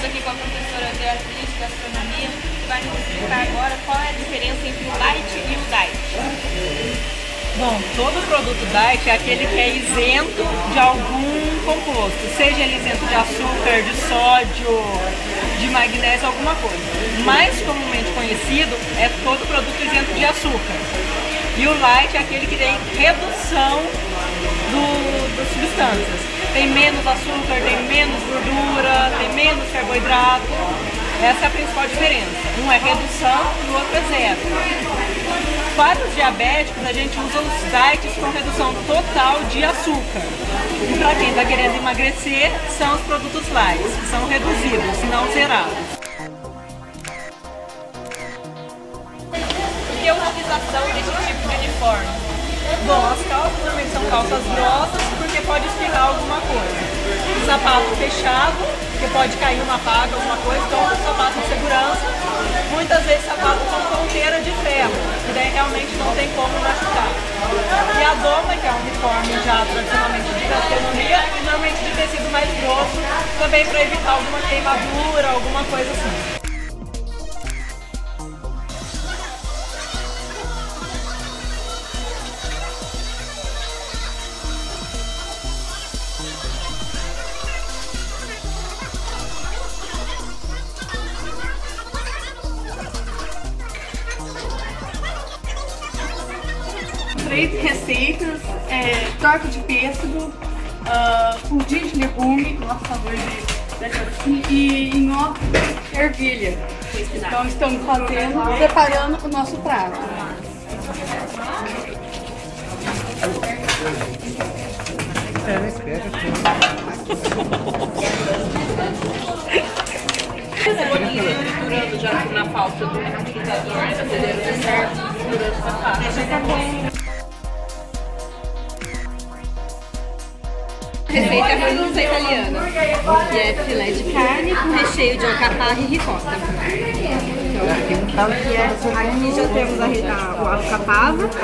aqui com a professora Beatriz de Gastronomia, que vai nos explicar agora qual é a diferença entre o light e o diet. Bom, todo produto diet é aquele que é isento de algum composto, seja ele isento de açúcar, de sódio, de magnésio, alguma coisa. Mais comumente conhecido é todo produto isento de açúcar. E o light é aquele que tem redução das substâncias. Tem menos açúcar, tem menos gordura, tem menos carboidrato. Essa é a principal diferença. Um é redução e o outro é zero. Para os diabéticos, a gente usa os diets com redução total de açúcar. E para quem está querendo emagrecer, são os produtos light, que são reduzidos, não zerados. Por que a utilização desse tipo de uniforme? Bom, as calças normalmente são calças grossas porque pode espirrar alguma coisa. O sapato fechado, que pode cair uma paga, alguma coisa, então o sapato de segurança. Muitas vezes sapato com ponteira de ferro, que daí realmente não tem como machucar. E a doma, que é um uniforme já tradicionalmente de gastronomia, e normalmente de tecido mais grosso, também para evitar alguma queimadura, alguma coisa assim. Três receitas, torta de pêssego, pudim de legume, nosso sabor e nhoque ervilha. Então estamos preparando o nosso prato. Triturando já na falta do liquidificador, acendendo o certo, misturando com a pasta. A receita é uma receita italiana, que é filé de carne com recheio de alcaparra e ricota. Aqui já temos a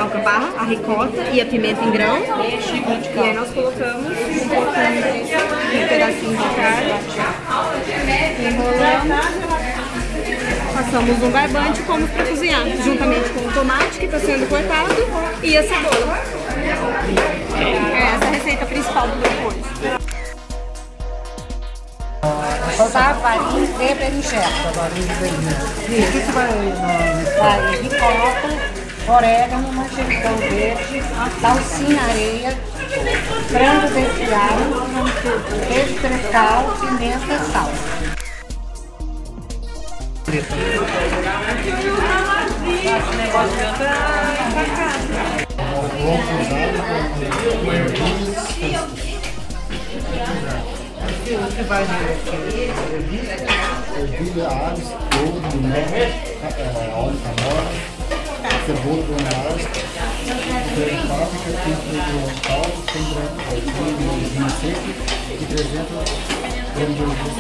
alcaparra, a ricota e a pimenta em grão. E aí nós colocamos um pedacinho de carne, enrolamos, passamos um barbante e pomos para cozinhar, juntamente com o tomate que está sendo cortado e a cebola. Essa é a receita principal do grupo hoje. Soltar farinha e berinjela. O que você vai ricota, orégano, manjericão verde, salsinha, areia, frango desfiado, queijo frescal, pimenta e sal. O que vai ervilha, alho, couve, limão, óleo canela, cebola granulada, tem páprica, tem caldo, tem vinho seco e 300 gramas de oleoso.